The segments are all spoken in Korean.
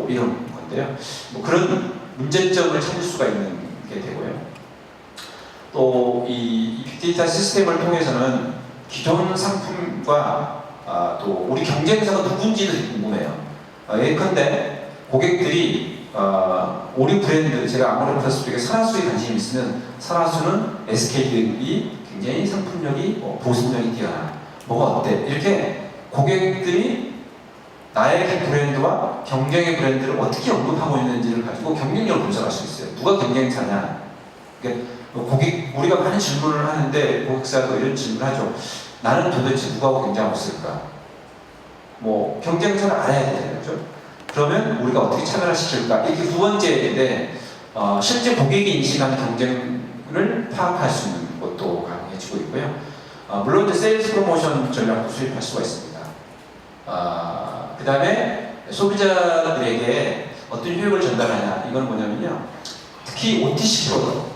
뭐 이런 건데요. 뭐 그런 문제점을 찾을 수가 있는 게 되고요. 또 이 빅데이터 시스템을 통해서는 기존 상품과 또 우리 경쟁사가 누군지도 궁금해요. 예컨대 고객들이 우리 브랜드, 제가 아모레 플러스 쪽에 산화수에 관심이 있으면 산화수는 SK들이 굉장히 상품력이 보습력이 뛰어나, 뭐가 어때? 이렇게 고객들이 나의 브랜드와 경쟁의 브랜드를 어떻게 언급하고 있는지를 가지고 경쟁력을 분석할 수 있어요. 누가 경쟁사냐? 그러니까 우리가 많은 질문을 하는데 고객사도 이런 질문을 하죠. 나는 도대체 누구하고 경쟁하고 있을까? 뭐 경쟁사를 알아야 되잖아요. 그렇죠? 그러면 우리가 어떻게 차별화 시킬까? 이게 두 번째인데 실제 고객이 인식하는 경쟁을 파악할 수 있는 것도 가능해지고 있고요. 물론 이제 세일즈 프로모션 전략도 수립할 수가 있습니다. 그 다음에 소비자들에게 어떤 효용을 전달하냐, 이건 뭐냐면요, 특히 OTC 프로덕트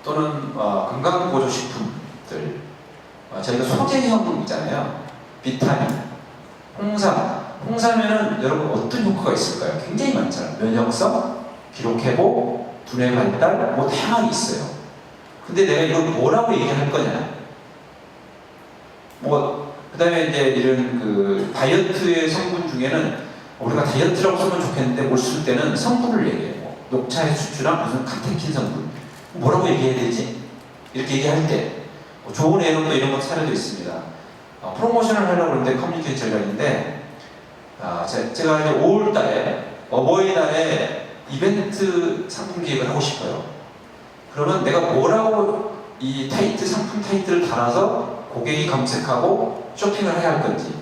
또는 건강보조식품들, 저희가 소재형 있잖아요. 비타민, 홍삼에는 여러분 어떤 효과가 있을까요? 굉장히 많잖아요. 면역성, 기록회복, 두뇌 발달, 뭐 다양하게 있어요. 근데 내가 이걸 뭐라고 얘기할 거냐? 그 다음에 이제 이런 그 다이어트의 성분 중에는 우리가 다이어트라고 쓰면 좋겠는데 못 쓸 때는 성분을 얘기해요. 녹차에 수출한 무슨 카테킨 성분. 뭐라고 얘기해야 되지? 이렇게 얘기할 때 좋은 예로도 이런 것 사례도 있습니다. 프로모션을 하려고 하는데 커뮤니케이션 전략인데 제가 이제 5월달에 어버이날에 이벤트 상품 기획을 하고 싶어요. 그러면 내가 뭐라고 이 상품 타이틀을 달아서 고객이 검색하고 쇼핑을 해야 할 건지.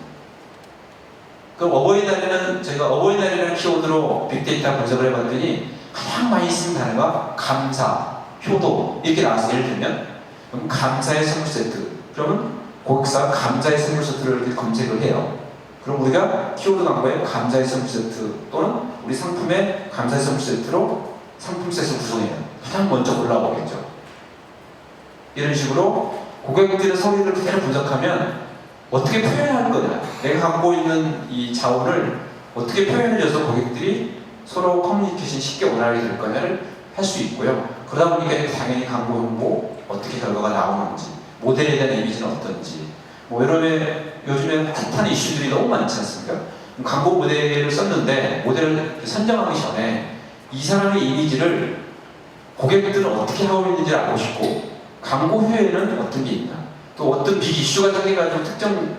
그럼 어버이날에는 제가 어버이날이라는 키워드로 빅데이터 분석을 해봤더니 가장 많이 쓰는 단어가 감사, 효도 이렇게 나와서 예를 들면 그럼 감사의 선물 세트. 그러면 고객사가 감사의 선물 세트를 이렇게 검색을 해요. 그럼 우리가 키워드 광고에 감사의 선물 세트 또는 우리 상품의 감사의 선물 세트로 상품셋을 구성해요. 가장 먼저 올라오겠죠. 이런 식으로 고객들의 소리를 그대로 분석하면 어떻게 표현할 거냐, 내가 갖고 있는 이 자원을 어떻게 표현해줘서 고객들이 서로 커뮤니케이션 쉽게 원활하게 될 거냐를 할 수 있고요. 그러다 보니까 당연히 광고 홍보 어떻게 결과가 나오는지, 모델에 대한 이미지는 어떤지, 뭐 이런 요즘에 핫한 이슈들이 너무 많지 않습니까? 광고 모델을 썼는데 모델을 선정하기 전에 이 사람의 이미지를 고객들은 어떻게 하고 있는지를 알고 싶고, 광고 후에는 어떤 게 있나, 또 어떤 빅 이슈가 생겨가지고 특정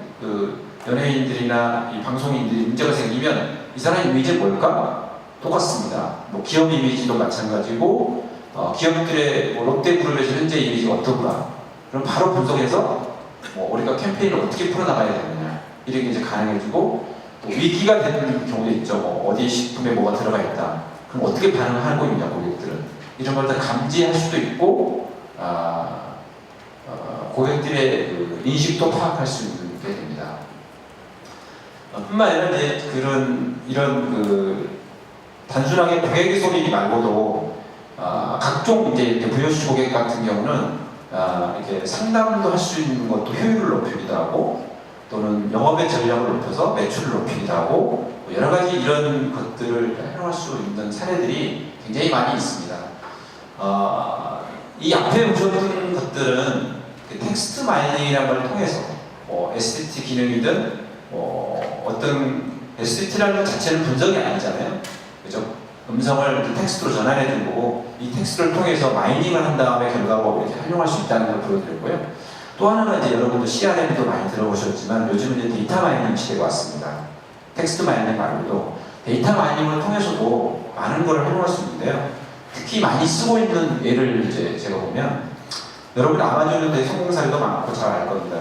연예인들이나 이 방송인들이 문제가 생기면 이 사람의 이미지는 뭘까? 똑같습니다. 뭐 기업 이미지도 마찬가지고 기업들의 롯데그룹에서 현재 이미지가 어떤가, 그럼 바로 분석해서 우리가 캠페인을 어떻게 풀어나가야 되느냐, 이렇게 이제 가능해지고, 또 위기가 되는 경우도 있죠. 어디 식품에 뭐가 들어가 있다. 그럼 어떻게 반응하고 있냐, 고객들은. 이런 걸 다 감지할 수도 있고, 고객들의 그 인식도 파악할 수 있게 됩니다. 뿐만 아니라 이제 이런 단순하게 고객의 소리 말고도 각종 이제 이렇게 VOC 고객 같은 경우는 이렇게 상담도 할 수 있는 것도 효율을 높이기도 하고, 또는 영업의 전략을 높여서 매출을 높이기도 하고, 여러 가지 이런 것들을 활용할 수 있는 사례들이 굉장히 많이 있습니다. 이 앞에 보셨던 것들은 텍스트 마이닝이라는 걸 통해서 SDT 기능이든 어떤 SDT라는 것 자체는 분석이 아니잖아요. 그죠? 음성을 텍스트로 전환해주고 이 텍스트를 통해서 마이닝을 한 다음에 결과로 이렇게 활용할 수 있다는 걸 보여드렸고요. 또 하나는 이제 여러분도 CRM도 많이 들어보셨지만 요즘은 이제 데이터 마이닝 시대가 왔습니다. 텍스트 마이닝 말고도 데이터 마이닝을 통해서도 많은 걸 활용할 수 있는데요. 특히 많이 쓰고 있는 예를 이제 제가 보면, 여러분 아마존에 성공 사례도 많고 잘 알 겁니다.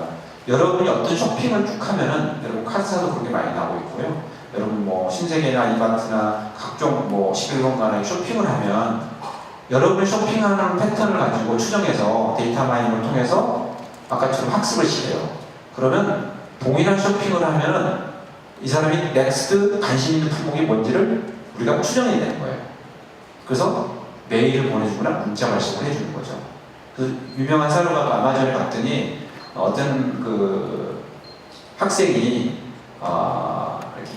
여러분이 어떤 쇼핑을 쭉 하면은 여러분 카드사도 그렇게 많이 나오고 있고요. 여러분 뭐 신세계나 이마트나 각종 뭐 11번 간에 쇼핑을 하면 여러분이 쇼핑하는 패턴을 가지고 추정해서 데이터 마이닝을 통해서 아까처럼 학습을 시켜요. 그러면 동일한 쇼핑을 하면은 이 사람이 넥스트 관심 있는 품목이 뭔지를 우리가 추정해야 되는 거예요. 그래서 메일을 보내주거나 문자 발송을 해주는 거죠. 그 유명한 사례가 아마존에 갔더니 어떤 그 학생이 이렇게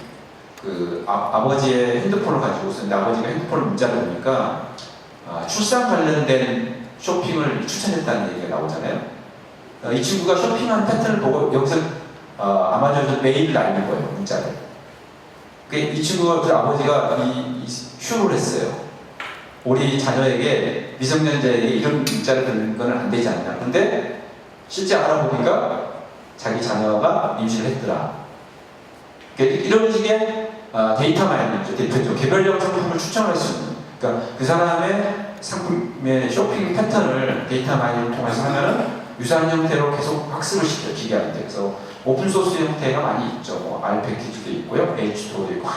아버지의 핸드폰을 가지고 있었는데 아버지가 핸드폰을 문자를 보니까 출산 관련된 쇼핑을 추천했다는 얘기가 나오잖아요. 이 친구가 쇼핑한 패턴을 보고 여기서 아마존에서 메일을 날린 거예요, 문자를. 이 친구가 그 아버지가 휴를 했어요. 우리 자녀에게 미성년자에게 이런 문자를 듣는 건 안 되지 않냐. 근데 실제 알아보니까 자기 자녀가 임신을 했더라. 이런 식의 데이터 마이닝이죠. 대표적으로 개별형 상품을 추천할 수 있는. 그러니까 그 사람의 상품의 쇼핑 패턴을 데이터 마이닝을 통해서 하면은 유사한 형태로 계속 학습을 시켜요, 기계한테. 그래서 오픈소스 형태가 많이 있죠. 뭐 R 패키지도 있고요, H2도 있고,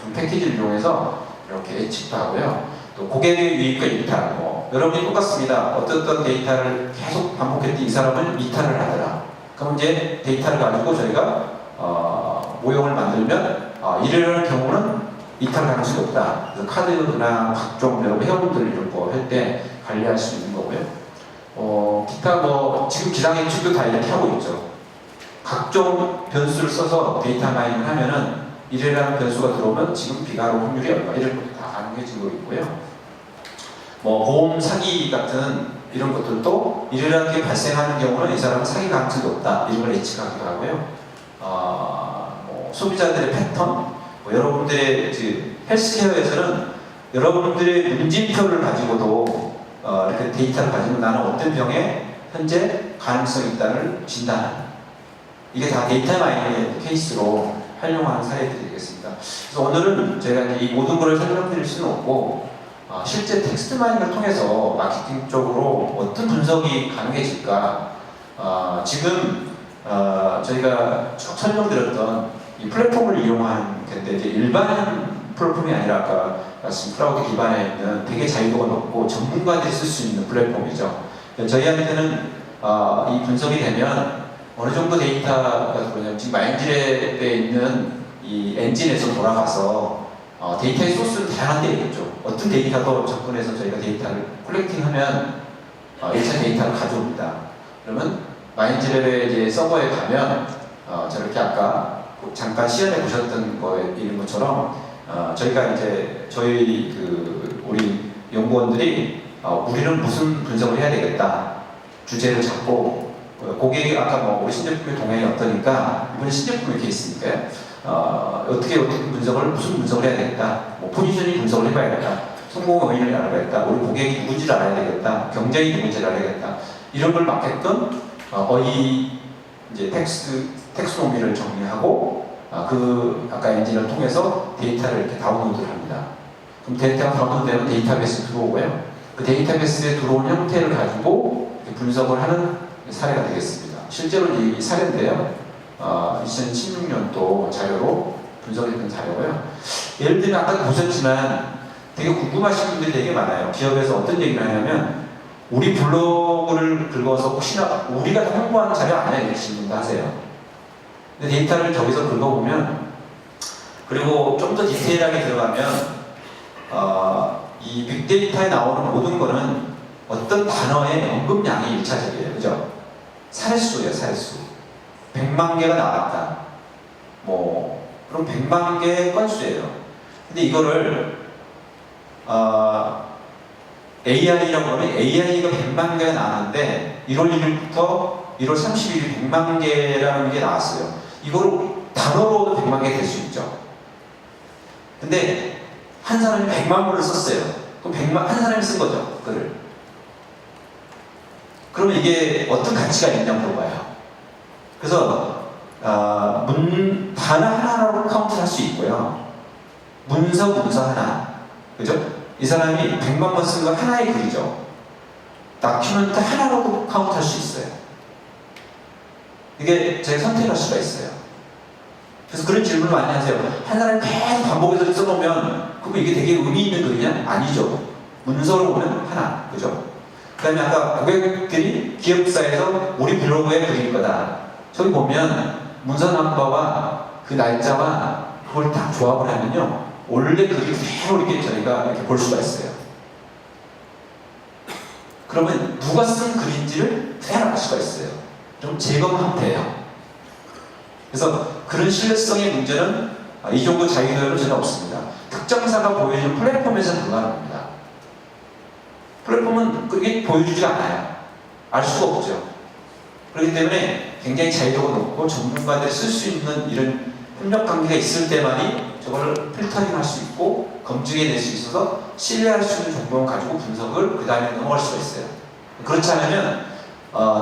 좀 패키지를 이용해서 이렇게 예측도 하고요. 또 고객의 유입과 이탈, 여러분이 똑같습니다. 어떤 데이터를 계속 반복했더니 이 사람은 이탈을 하더라. 그럼 이제 데이터를 가지고 저희가 모형을 만들면 이런 경우는 이탈 가능성이 없다. 그래서 카드나 각종 여러분 회원들 이런 거 할 때 관리할 수 있는 거고요. 기타 지금 기상예측도 다 이렇게 하고 있죠. 각종 변수를 써서 데이터 마이닝을 하면은 이래라는 변수가 들어오면 지금 비가 올 확률이 얼마 이런 것도 다 가능해지고 있고요. 보험 사기 같은 이런 것들도 이래라는 게 발생하는 경우는 이 사람은 사기 가능성이 높다 이런 걸 예측하기도 하고요. 소비자들의 패턴, 여러분들의 헬스케어에서는 여러분들의 문진표를 가지고도 이렇게 데이터를 가지고 나는 어떤 병에 현재 가능성이 있다를 진단하는 이게 다 데이터 마이닝의 케이스로 활용하는 사례들이 되겠습니다. 그래서 오늘은 제가 이 모든 것을 설명드릴 수는 없고 실제 텍스트 마이닝을 통해서 마케팅 쪽으로 어떤 분석이 가능해질까 지금 저희가 쭉 설명드렸던 이 플랫폼을 이용한 건데 이제 일반 플랫폼이 아니라 아까 말씀 클라우드 기반에 있는 되게 자유도가 높고 전문가들이 쓸 수 있는 플랫폼이죠. 저희한테는 이 분석이 되면 어느 정도 데이터가 들어오냐면 지금 마인드랩에 있는 이 엔진에서 돌아가서 데이터의 소스는 다양한 데 있겠죠. 어떤 데이터도 접근해서 저희가 데이터를 콜렉팅하면 1차 데이터를 가져옵니다. 그러면 마인드랩의 이제 서버에 가면 저렇게 아까 잠깐 시연해 보셨던 거에 이런 것처럼 저희가 이제 저희 우리 연구원들이 우리는 무슨 분석을 해야 되겠다 주제를 잡고 고객이 아까 우리 신제품의 동향이 어떠니까 이번에 신제품이 이렇게 있으니까요. 어떻게 무슨 분석을 해야 되겠다. 포지셔닝 분석을 해봐야겠다. 성공 원인을 알아야겠다. 우리 고객이 누군지를 알아야 되겠다. 경쟁이 누군지를 알아야겠다. 이런 걸 맡겠던 이제 텍스노미를 정리하고 아까 엔진을 통해서 데이터를 이렇게 다운로드를 합니다. 그럼 데이터가 다운로드되면 데이터베이스에 들어오고요. 그 데이터베이스에 들어온 형태를 가지고 분석을 하는 사례가 되겠습니다. 실제로 이 사례인데요. 2016년도 자료로 분석했던 자료고요. 예를 들면 아까 보셨지만 되게 궁금하신 분들이 되게 많아요. 기업에서 어떤 얘기를 하냐면 우리 블로그를 긁어서 혹시나 우리가 홍보하는 자료 아니야 이러시는 분도 하세요. 근데 데이터를 저기서 긁어보면 그리고 좀 더 디테일하게 들어가면 이 빅데이터에 나오는 모든 거는 어떤 단어의 언급량이 일차적이에요. 그죠? 사례수예요, 사례수. 100만 개가 나왔다. 그럼 100만 개의 건수예요. 근데 이거를 AI라고 하면 AI가 100만 개가 나왔는데 1월 1일부터 1월 30일이 100만 개라는 게 나왔어요. 이거를 단어로도 100만 개 될 수 있죠. 근데 한 사람이 100만 원을 썼어요. 그럼 한 사람이 쓴 거죠, 글을. 그러면 이게 어떤 가치가 있냐고 물어봐요. 그래서 단어 하나로 카운트할 수 있고요. 문서 하나, 그죠? 이 사람이 100만 번 쓴 거 하나의 글이죠. 다큐멘트 하나로도 카운트할 수 있어요. 이게 제가 선택할 수가 있어요. 그래서 그런 질문을 많이 하세요. 한 사람이 계속 반복해서 써놓으면 그럼 이게 되게 의미 있는 글이냐? 아니죠. 문서로 보면 하나, 그죠? 그 다음에 아까 고객들이 기업사에서 우리 블로그에 그릴 거다. 저기 보면 문서 넘버와 그 날짜와 그걸 다 조합을 하면요. 원래 글이 그대로 이렇게 저희가 이렇게 볼 수가 있어요. 그러면 누가 쓴 글인지를 그대로 알 수가 있어요. 좀 제거하면 돼요. 그래서 그런 신뢰성의 문제는 이 정도 자유도는 전혀 없습니다. 특정사가 보여주는 플랫폼에서 불가능합니다. 플랫폼은 그게 보여주지 않아요. 알 수가 없죠. 그렇기 때문에 굉장히 자유도가 높고 전문가들이 쓸 수 있는 이런 협력관계가 있을 때만이 저걸 필터링 할 수 있고 검증해낼 수 있어서 신뢰할 수 있는 정보만 가지고 분석을 그 다음에 넘어갈 수가 있어요. 그렇지 않으면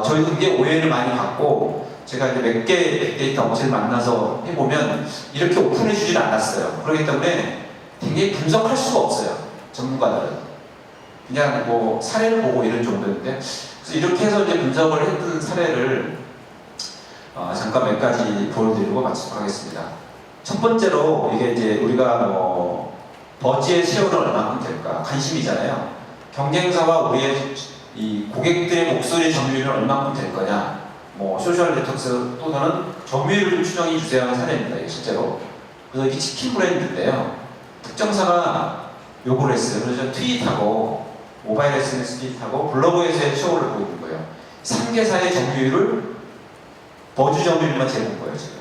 저희도 이게 오해를 많이 받고 제가 이제 몇 개 빅데이터 업체를 만나서 해보면 이렇게 오픈해 주질 않았어요. 그렇기 때문에 굉장히 분석할 수가 없어요. 전문가들은. 그냥 뭐 사례를 보고 이런 정도인데 그래서 이렇게 해서 이제 분석을 했던 사례를 잠깐 몇 가지 보여드리고 마치도록 하겠습니다. 첫 번째로 이게 이제 우리가 뭐 버즈의 세월은 얼마큼 될까 관심이잖아요. 경쟁사와 우리의 이 고객들의 목소리의 점유율은 얼마큼 될 거냐. 뭐 소셜 네트워크 또는 점유율을 추정해 주세요 하는 사례입니다. 이게 실제로. 그래서 이게 치킨 브랜드인데요. 특정사가 요구를 했어요. 그래서 트윗하고 모바일 SNS 트윗하고 블로그에서의 쇼를 보여준 거예요. 3개사의 점유율을 버즈 점유율만 재본 거예요. 지금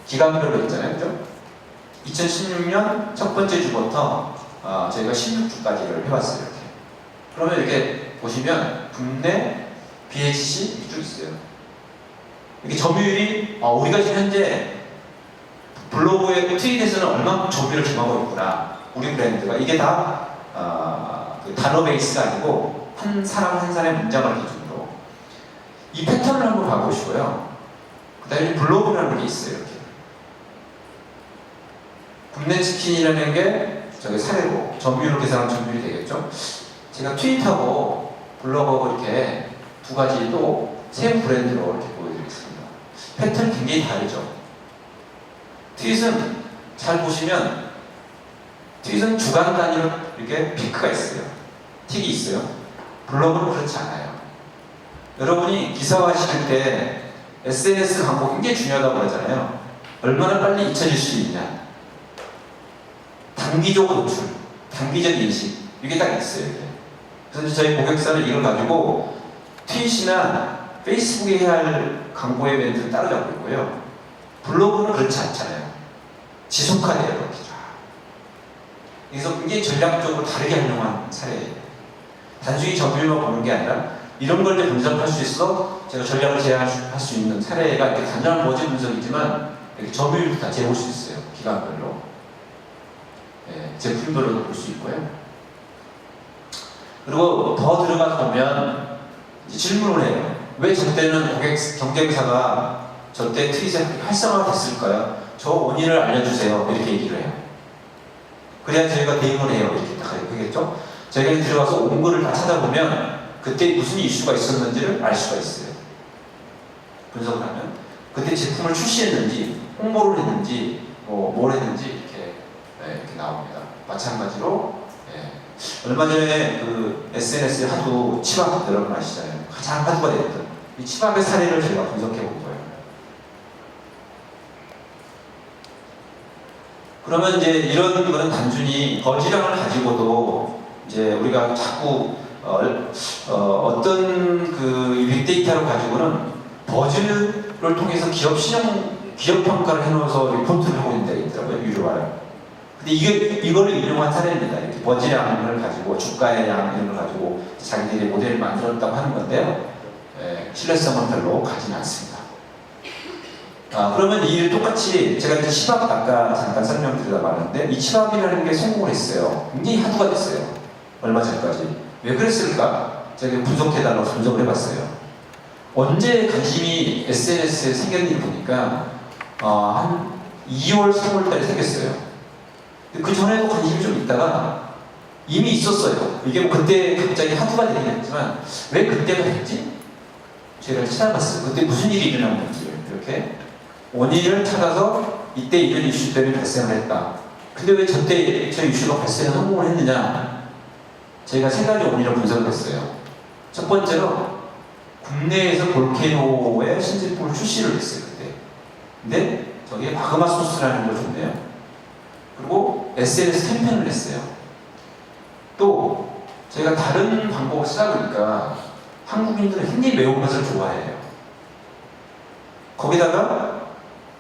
기간별로 있잖아요. 그죠? 2016년 첫 번째 주부터 저희가 16주까지를 해봤어요. 이렇게. 그러면 이렇게 보시면 국내, BHC 이쪽 있어요. 이렇게 점유율이 우리가 지금 현재 블로그에 트윗에서는 얼마큼 점유율을 점하고 있구나. 우리 브랜드가 이게 다 그 단어 베이스가 아니고 한 사람 한 사람의 문장을 기준으로 이 패턴을 한번 봐보시고요. 그 다음에 블로그라는 게 있어요. 이렇게. 국내 치킨이라는 게 저기 사례고 점유율로 계산하면 점유율이 되겠죠. 제가 트윗하고 블로그하고 이렇게 두 가지 또 새 브랜드로 이렇게 보여드리겠습니다. 패턴이 굉장히 다르죠. 트윗은 잘 보시면 트윗은 주간 단위로 이렇게 피크가 있어요. 틱이 있어요. 블로그는 그렇지 않아요. 여러분이 기사화시킬 때 SNS 광고 굉장히 중요하다고 그러잖아요. 얼마나 빨리 잊혀질 수 있냐. 단기적으로 노출, 단기적 인식 이게 딱 있어요. 이게. 그래서 저희 고객사는 이걸 가지고 트윗이나 페이스북에 해야 할 광고의 멘트를 따라잡고 있고요. 블로그는 그렇지 않잖아요. 지속화돼요. 이렇게. 그래서 굉장히 전략적으로 다르게 활용한 사례예요. 단순히 점유율만 보는 게 아니라 이런 걸 분석할 수 있어 제가 전략을 제안할 수 있는 사례가 이렇게 단순한 버즈 분석이지만 이렇게 점유율도 다 재볼 수 있어요. 기간별로. 제품별로도 볼 수 있고요. 그리고 더 들어가서 보면 이제 질문을 해요. 왜 저때는 경쟁사가 저때 트윗에 활성화가 됐을까요? 저 원인을 알려주세요. 이렇게 얘기를 해요. 그래야 저희가 대응을 해요. 이렇게 딱 하겠죠? 저희가 들어가서 온 거를 다 찾아보면 그때 무슨 이슈가 있었는지를 알 수가 있어요. 분석을 하면 그때 제품을 출시했는지 홍보를 했는지 뭘 했는지 이렇게 나옵니다. 마찬가지로 얼마 전에 그 SNS에 하도 치밥 여러분 아시잖아요. 가장 화두가 됐던 이 치밥의 사례를 제가 분석해 본 거예요. 그러면 이제 이런 거는 단순히 버즈량을 가지고도 이제 우리가 자꾸 어떤 그 빅데이터를 가지고는 버즈를 통해서 기업 평가를 해놓아서 리포트를 하고 있는 데가 있더라고요. 유료화를. 근데 이거를 인용한 사례입니다. 이렇게 버즈량을 가지고 주가의 양 이런 걸 가지고 자기들이 모델을 만들었다고 하는 건데요. 신뢰성은 별로 가지는 않습니다. 그러면 이 일을 똑같이 제가 이제 치밥 아까 잠깐 설명드리다 말았는데 이 치밥이라는 게 성공을 했어요. 굉장히 화두가 됐어요. 얼마 전까지. 왜 그랬을까? 제가 분석해달라고 분석을 해봤어요. 언제 관심이 SNS에 생겼는지 보니까 한 2월, 3월 달에 생겼어요. 그 전에도 관심이 좀 있다가 이미 있었어요. 이게 뭐 그때 갑자기 화두가 되긴 했지만 왜 그때가 됐지? 제가 찾아봤어요. 그때 무슨 일이 일어난 건지 이렇게 원인을 찾아서 이때 이런 이슈 때문에 발생을 했다. 근데 왜 저때 저 이슈가 발생에 성공을 했느냐? 저희가 세 가지 원인을 분석을 했어요. 첫 번째로 국내에서 볼케이노의 신제품을 출시를 했어요. 그때. 근데 저게 마그마 소스라는 걸 줬네요. 그리고 SNS 캠페인을 했어요. 또 저희가 다른 방법을 쓰다 보니까 한국인들은 굉장히 매운 맛을 좋아해요. 거기다가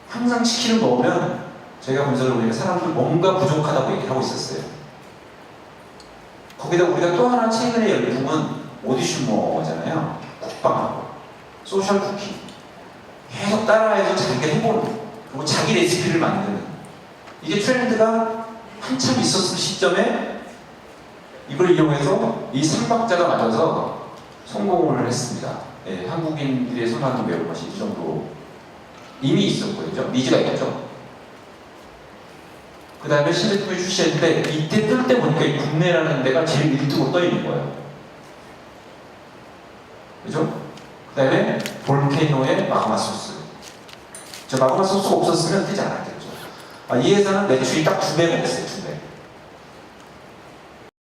항상 치킨을 먹으면 저희가 분석을 보니까 사람들 뭔가 부족하다고 얘기를 하고 있었어요. 거기다 우리가 또 하나 최근의 열풍은 오디슈머잖아요. 국방하고 소셜 쿠키 계속 따라해서 자기가 해보는, 그리고 자기 레시피를 만드는, 이게 트렌드가 한참 있었을 시점에 이걸 이용해서 이 3박자가 맞아서 성공을 했습니다. 예, 한국인들의 선호하는 매운맛이 이 정도 이미 있었거든요. 니즈가 있죠. 그 다음에 신제품이 출시했는데 이때 뜰 때 보니까 이 국내라는 데가 제일 1등으로 떠 있는 거예요. 그죠? 그 다음에 볼케이노의 마그마 소스. 저 마그마 소스가 없었으면 뜨지 않았겠죠. 이 회사는 매출이 딱 2배가 됐어요.